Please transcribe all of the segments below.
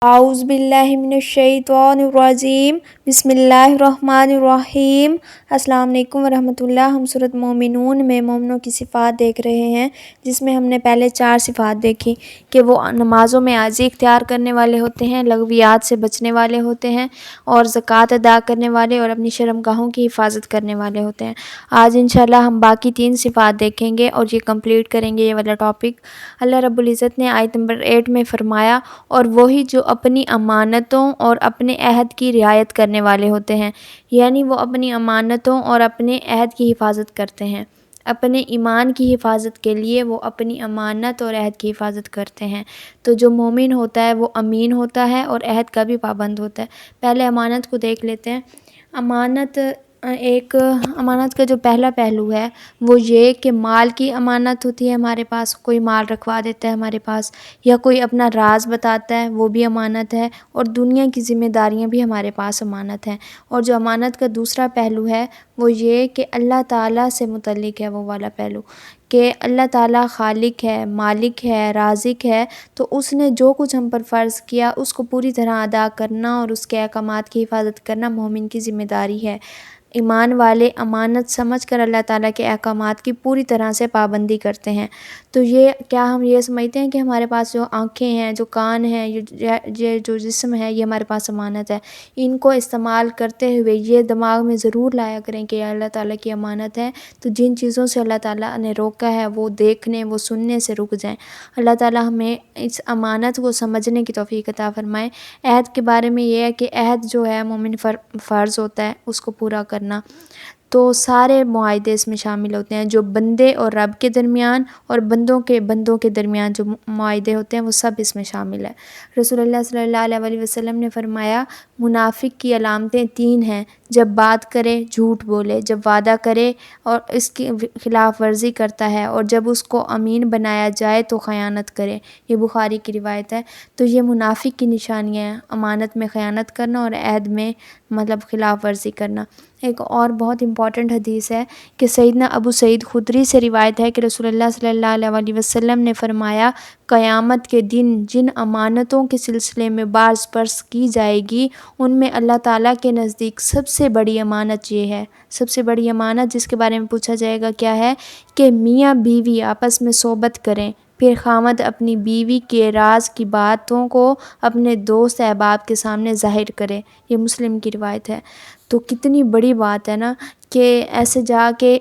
اعوذ باللہ من الشیطان الرجیم بسم اللہ الرحمن الرحیم۔ السلام علیکم ورحمۃ اللہ۔ ہم سورۃ مومنون میں مومنوں کی صفات دیکھ رہے ہیں، جس میں ہم نے پہلے 4 صفات دیکھی کہ وہ نمازوں میں عاجزی اختیار کرنے والے ہوتے ہیں، لغویات سے بچنے والے ہوتے ہیں، اور زکوٰۃ ادا کرنے والے اور اپنی شرمگاہوں کی حفاظت کرنے والے ہوتے ہیں۔ آج انشاءاللہ ہم باقی 3 صفات دیکھیں گے اور یہ کمپلیٹ کریں گے یہ والا ٹاپک۔ اللہ رب العزت نے آیت نمبر 8 میں فرمایا، اور وہی جو اپنی امانتوں اور اپنے عہد کی رعایت کرنے والے ہوتے ہیں، یعنی وہ اپنی امانتوں اور اپنے عہد کی حفاظت کرتے ہیں۔ اپنے ایمان کی حفاظت کے لیے وہ اپنی امانت اور عہد کی حفاظت کرتے ہیں۔ تو جو مومن ہوتا ہے وہ امین ہوتا ہے اور عہد کا بھی پابند ہوتا ہے۔ پہلے امانت کو دیکھ لیتے ہیں۔ امانت کا جو پہلا پہلو ہے وہ یہ کہ مال کی امانت ہوتی ہے ہمارے پاس، کوئی مال رکھوا دیتا ہے ہمارے پاس، یا کوئی اپنا راز بتاتا ہے، وہ بھی امانت ہے، اور دنیا کی ذمہ داریاں بھی ہمارے پاس امانت ہیں۔ اور جو امانت کا دوسرا پہلو ہے وہ یہ کہ اللہ تعالیٰ سے متعلق ہے، وہ والا پہلو کہ اللہ تعالیٰ خالق ہے، مالک ہے، رازق ہے، تو اس نے جو کچھ ہم پر فرض کیا اس کو پوری طرح ادا کرنا اور اس کے احکامات کی حفاظت کرنا مومن کی ذمہ داری ہے۔ ایمان والے امانت سمجھ کر اللہ تعالیٰ کے احکامات کی پوری طرح سے پابندی کرتے ہیں۔ تو کیا ہم یہ سمجھتے ہیں کہ ہمارے پاس جو آنکھیں ہیں، جو کان ہیں، یہ جو جسم ہے، یہ ہمارے پاس امانت ہے؟ ان کو استعمال کرتے ہوئے یہ دماغ میں ضرور لایا کریں کہ یہ اللہ تعالیٰ کی امانت ہے، تو جن چیزوں سے اللہ تعالیٰ نے روکا ہے وہ دیکھنے، وہ سننے سے رک جائیں۔ اللہ تعالیٰ ہمیں اس امانت کو سمجھنے کی توفیق عطا فرمائے۔ عہد کے بارے میں یہ ہے کہ عہد جو ہے مومن فرض ہوتا ہے اس کو پورا کرنا۔ تو سارے معاہدے اس میں شامل ہوتے ہیں، جو بندے اور رب کے درمیان اور بندوں کے درمیان جو معاہدے ہوتے ہیں وہ سب اس میں شامل ہے۔ رسول اللہ صلی اللہ علیہ وسلم نے فرمایا، منافق کی علامتیں 3 ہیں: جب بات کرے جھوٹ بولے، جب وعدہ کرے اور اس کی خلاف ورزی کرتا ہے، اور جب اس کو امین بنایا جائے تو خیانت کرے۔ یہ بخاری کی روایت ہے۔ تو یہ منافق کی نشانیاں ہیں، امانت میں خیانت کرنا اور عہد میں خلاف ورزی کرنا۔ ایک اور بہت امپورٹنٹ حدیث ہے کہ سیدنا ابو سعید خدری سے روایت ہے کہ رسول اللہ صلی اللہ علیہ وسلم نے فرمایا، قیامت کے دن جن امانتوں کے سلسلے میں باز پرس کی جائے گی، ان میں اللہ تعالیٰ کے نزدیک سب سے بڑی امانت یہ ہے، سب سے بڑی امانت جس کے بارے میں پوچھا جائے گا کیا ہے، کہ میاں بیوی آپس میں صحبت کریں، پھر خاوند اپنی بیوی کے راز کی باتوں کو اپنے دوست احباب کے سامنے ظاہر کرے۔ یہ مسلم کی روایت ہے۔ تو کتنی بڑی بات ہے نا کہ ایسے جا کے،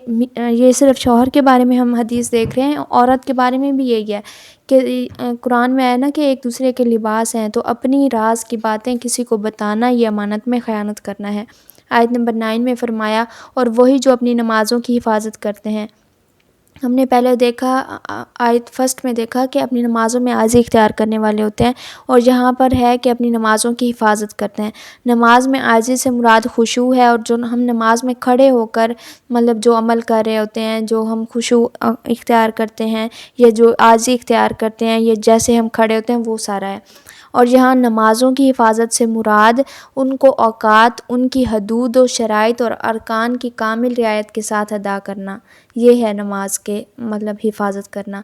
یہ صرف شوہر کے بارے میں ہم حدیث دیکھ رہے ہیں، عورت کے بارے میں بھی یہی ہے کہ قرآن میں آیا نا کہ ایک دوسرے کے لباس ہیں، تو اپنی راز کی باتیں کسی کو بتانا یہ امانت میں خیانت کرنا ہے۔ آیت نمبر 9 میں فرمایا، اور وہی جو اپنی نمازوں کی حفاظت کرتے ہیں۔ ہم نے پہلے دیکھا، آیت فرسٹ میں دیکھا کہ اپنی نمازوں میں عاجزی اختیار کرنے والے ہوتے ہیں، اور یہاں پر ہے کہ اپنی نمازوں کی حفاظت کرتے ہیں۔ نماز میں عاجزی سے مراد خشوع ہے، اور جو ہم نماز میں کھڑے ہو کر جو عمل کر رہے ہوتے ہیں، جو ہم خشوع اختیار کرتے ہیں یا جو عاجزی اختیار کرتے ہیں، یہ جیسے ہم کھڑے ہوتے ہیں وہ سارا ہے۔ اور یہاں نمازوں کی حفاظت سے مراد ان کو اوقات، ان کی حدود و شرائط اور ارکان کی کامل رعایت کے ساتھ ادا کرنا، یہ ہے نماز کے حفاظت کرنا،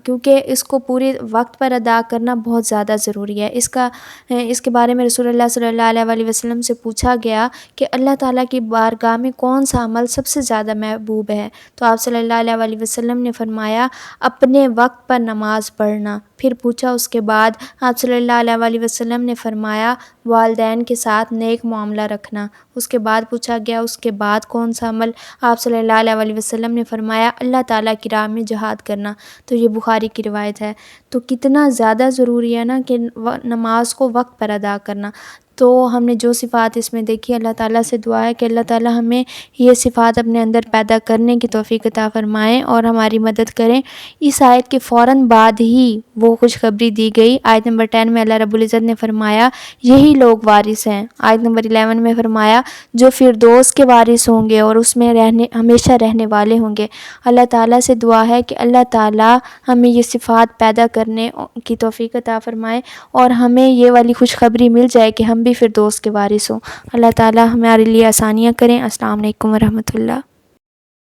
کیونکہ اس کو پورے وقت پر ادا کرنا بہت زیادہ ضروری ہے۔ اس کے بارے میں رسول اللہ صلی اللہ علیہ وسلم سے پوچھا گیا کہ اللہ تعالیٰ کی بارگاہ میں کون سا عمل سب سے زیادہ محبوب ہے؟ تو آپ صلی اللہ علیہ وسلم نے فرمایا، اپنے وقت پر نماز پڑھنا۔ پھر پوچھا اس کے بعد، آپ صلی اللہ علیہ وسلم نے فرمایا، والدین کے ساتھ نیک معاملہ رکھنا۔ اس کے بعد پوچھا گیا اس کے بعد کون سا عمل؟ آپ صلی اللہ علیہ وسلم نے فرمایا، اللہ تعالیٰ کی راہ میں جہاد کرنا۔ تو یہ بخاری کی روایت ہے۔ تو کتنا زیادہ ضروری ہے نا کہ نماز کو وقت پر ادا کرنا۔ تو ہم نے جو صفات اس میں دیکھی، اللہ تعالیٰ سے دعا ہے کہ اللہ تعالیٰ ہمیں یہ صفات اپنے اندر پیدا کرنے کی توفیق عطا فرمائیں اور ہماری مدد کریں۔ اس آیت کے فوراً بعد ہی وہ خوشخبری دی گئی۔ آیت نمبر 10 میں اللہ رب العزت نے فرمایا، یہی لوگ وارث ہیں۔ آیت نمبر 11 میں فرمایا، جو فردوس کے وارث ہوں گے اور اس میں ہمیشہ رہنے والے ہوں گے۔ اللہ تعالیٰ سے دعا ہے کہ اللہ تعالیٰ ہمیں یہ صفات پیدا کرنے کی توفیق عطا فرمائے اور ہمیں یہ والی خوشخبری مل جائے کہ ہم بھی فردوس کے وارث ہوں۔ اللہ تعالیٰ ہمارے لیے آسانیاں کریں۔ السلام علیکم ورحمۃ اللہ۔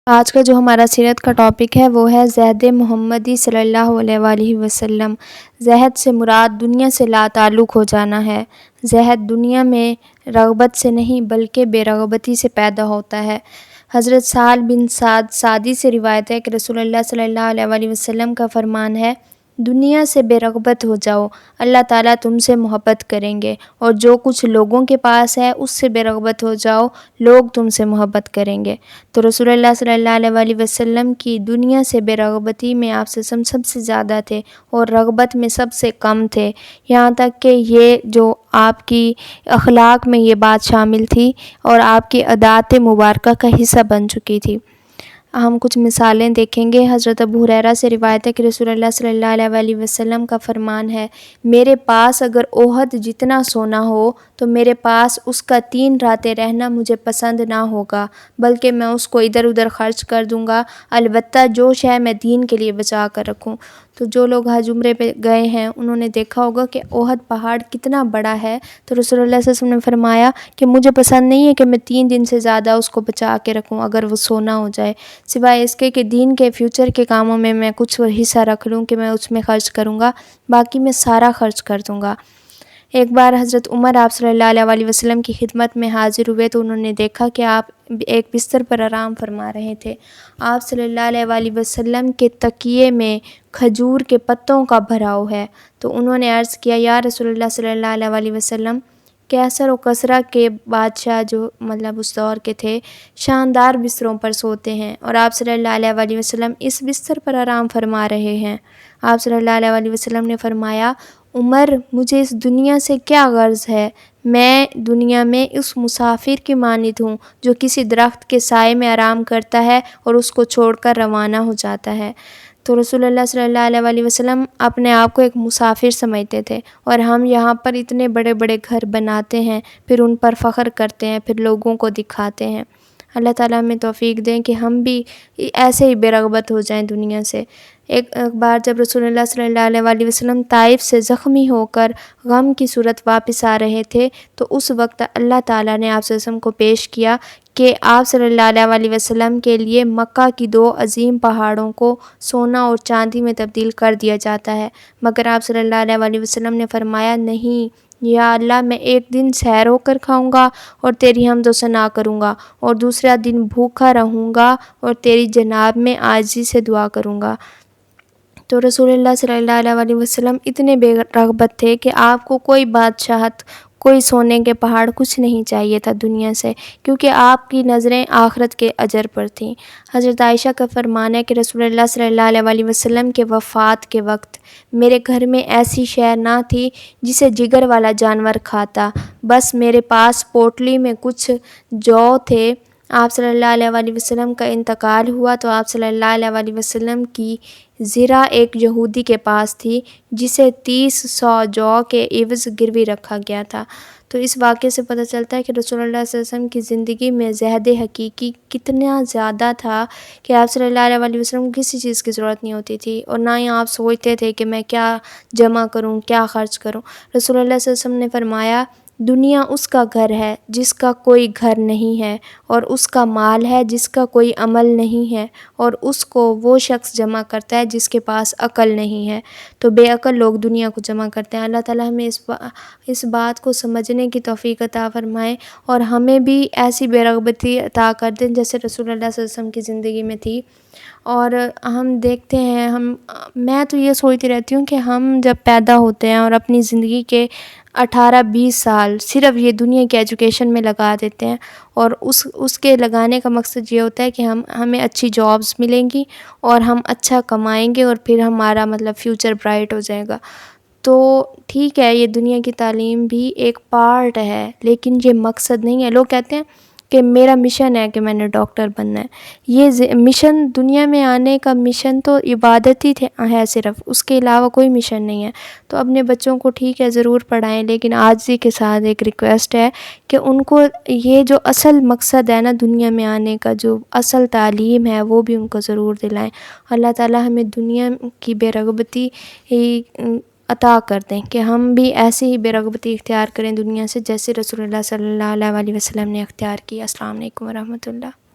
آج کا جو ہمارا سیرت کا ٹاپک ہے وہ ہے زہد محمدی صلی اللہ علیہ وآلہ وسلم۔ زہد سے مراد دنیا سے لا تعلق ہو جانا ہے۔ زہد دنیا میں رغبت سے نہیں بلکہ بے رغبتی سے پیدا ہوتا ہے۔ حضرت سہل بن سعد ساعدی سے روایت ہے کہ رسول اللہ صلی اللہ علیہ وآلہ وسلم کا فرمان ہے، دنیا سے بے رغبت ہو جاؤ، اللہ تعالیٰ تم سے محبت کریں گے، اور جو کچھ لوگوں کے پاس ہے اس سے بے رغبت ہو جاؤ، لوگ تم سے محبت کریں گے۔ تو رسول اللہ صلی اللہ علیہ وآلہ وسلم کی دنیا سے بے رغبتی میں آپ سب سے زیادہ تھے اور رغبت میں سب سے کم تھے، یہاں تک کہ یہ جو آپ کی اخلاق میں یہ بات شامل تھی اور آپ کی عادات مبارکہ کا حصہ بن چکی تھی۔ ہم کچھ مثالیں دیکھیں گے۔ حضرت ابو ہریرہ سے روایت ہے کہ رسول اللہ صلی اللہ علیہ وآلہ وسلم کا فرمان ہے، میرے پاس اگر احد جتنا سونا ہو تو میرے پاس اس کا 3 راتیں رہنا مجھے پسند نہ ہوگا، بلکہ میں اس کو ادھر ادھر خرچ کر دوں گا، البتہ جو شے میں دین کے لیے بچا کر رکھوں۔ تو جو لوگ حج عمرے پہ گئے ہیں انہوں نے دیکھا ہوگا کہ احد پہاڑ کتنا بڑا ہے، تو رسول اللہ صلی اللہ علیہ وسلم نے فرمایا کہ مجھے پسند نہیں ہے کہ میں 3 دن سے زیادہ اس کو بچا کے رکھوں اگر وہ سونا ہو جائے، سوائے اس کے کہ دین کے فیوچر کے کاموں میں کچھ حصہ رکھ لوں کہ میں اس میں خرچ کروں گا، باقی میں سارا خرچ کر دوں گا۔ ایک بار حضرت عمر آپ صلی اللہ علیہ وآلہ وسلم کی خدمت میں حاضر ہوئے تو انہوں نے دیکھا کہ آپ ایک بستر پر آرام فرما رہے تھے۔ آپ صلی اللہ علیہ وآلہ وسلم کے تکیے میں کھجور کے پتوں کا بھراؤ ہے، تو انہوں نے عرض کیا، یا رسول اللہ صلی اللہ علیہ وآلہ وسلم، کیسر و کسرا کے بادشاہ جو اس دور کے تھے شاندار بستروں پر سوتے ہیں، اور آپ صلی اللہ علیہ وآلہ وسلم اس بستر پر آرام فرما رہے ہیں۔ آپ صلی اللہ علیہ وآلہ وسلم نے فرمایا، عمر، مجھے اس دنیا سے کیا غرض ہے؟ میں دنیا میں اس مسافر کی مانند ہوں جو کسی درخت کے سائے میں آرام کرتا ہے اور اس کو چھوڑ کر روانہ ہو جاتا ہے۔ تو رسول اللہ صلی اللہ علیہ وآلہ وسلم اپنے آپ کو ایک مسافر سمجھتے تھے، اور ہم یہاں پر اتنے بڑے بڑے گھر بناتے ہیں، پھر ان پر فخر کرتے ہیں، پھر لوگوں کو دکھاتے ہیں۔ اللہ تعالیٰ ہمیں توفیق دیں کہ ہم بھی ایسے ہی بے رغبت ہو جائیں دنیا سے۔ ایک بار جب رسول اللہ صلی اللہ علیہ وآلہ وسلم طائف سے زخمی ہو کر غم کی صورت واپس آ رہے تھے تو اس وقت اللہ تعالیٰ نے آپ صلی اللہ علیہ وسلم کو پیش کیا کہ آپ صلی اللہ علیہ وآلہ وسلم کے لیے مکہ کی 2 عظیم پہاڑوں کو سونا اور چاندی میں تبدیل کر دیا جاتا ہے، مگر آپ صلی اللہ علیہ وآلہ وسلم نے فرمایا، نہیں یا اللہ، میں ایک دن سحر ہو کر کھاؤں گا اور تیری حمد و ثنا کروں گا، اور دوسرا دن بھوکا رہوں گا اور تیری جناب میں عاجزی سے دعا کروں گا۔ تو رسول اللہ صلی اللہ علیہ وآلہ وسلم اتنے بے رغبت تھے کہ آپ کو کوئی بادشاہت، کوئی سونے کے پہاڑ کچھ نہیں چاہیے تھا دنیا سے، کیونکہ آپ کی نظریں آخرت کے اجر پر تھیں۔ حضرت عائشہ کا فرمان ہے کہ رسول اللہ صلی اللہ علیہ وآلہ وسلم کے وفات کے وقت میرے گھر میں ایسی شے نہ تھی جسے جگر والا جانور کھاتا، بس میرے پاس پوٹلی میں کچھ جو تھے۔ آپ صلی اللہ علیہ وآلہ وسلم کا انتقال ہوا تو آپ صلی اللہ علیہ وآلہ وسلم کی زرہ ایک یہودی کے پاس تھی جسے 30 جو کے عوض گروی رکھا گیا تھا۔ تو اس واقعے سے پتہ چلتا ہے کہ رسول اللہ صلی اللہ علیہ وسلم کی زندگی میں زہد حقیقی کتنا زیادہ تھا کہ آپ صلی اللہ علیہ وآلہ وسلم کو کسی چیز کی ضرورت نہیں ہوتی تھی، اور نہ ہی آپ سوچتے تھے کہ میں کیا جمع کروں، کیا خرچ کروں۔ رسول اللہ صلی اللہ علیہ وسلم نے فرمایا، دنیا اس کا گھر ہے جس کا کوئی گھر نہیں ہے، اور اس کا مال ہے جس کا کوئی عمل نہیں ہے، اور اس کو وہ شخص جمع کرتا ہے جس کے پاس عقل نہیں ہے۔ تو بے عقل لوگ دنیا کو جمع کرتے ہیں۔ اللہ تعالیٰ ہمیں اس بات کو سمجھنے کی توفیق عطا فرمائے، اور ہمیں بھی ایسی بے رغبتی عطا کر دیں جیسے رسول اللہ صلی اللہ علیہ وسلم کی زندگی میں تھی۔ اور ہم دیکھتے ہیں، میں تو یہ سوچتی رہتی ہوں کہ ہم جب پیدا ہوتے ہیں اور اپنی زندگی کے 18-20 سال صرف یہ دنیا کی ایجوکیشن میں لگا دیتے ہیں، اور اس کے لگانے کا مقصد یہ ہوتا ہے کہ ہمیں اچھی جابس ملیں گی اور ہم اچھا کمائیں گے اور پھر ہمارا فیوچر برائٹ ہو جائے گا۔ تو ٹھیک ہے، یہ دنیا کی تعلیم بھی ایک پارٹ ہے، لیکن یہ مقصد نہیں ہے۔ لوگ کہتے ہیں کہ میرا مشن ہے کہ میں نے ڈاکٹر بننا ہے۔ یہ مشن، دنیا میں آنے کا مشن تو عبادت ہی ہے صرف، اس کے علاوہ کوئی مشن نہیں ہے۔ تو اپنے بچوں کو ٹھیک ہے ضرور پڑھائیں، لیکن عاجزی کے ساتھ ایک ریکویسٹ ہے کہ ان کو یہ جو اصل مقصد ہے نا دنیا میں آنے کا، جو اصل تعلیم ہے، وہ بھی ان کو ضرور دلائیں۔ اللہ تعالیٰ ہمیں دنیا کی بے رغبتی عطا کر دیں کہ ہم بھی ایسے ہی بے رغبتی اختیار کریں دنیا سے جیسے رسول اللہ صلی اللہ علیہ وآلہ وسلم نے اختیار کی۔ السلام علیکم ورحمۃ اللہ۔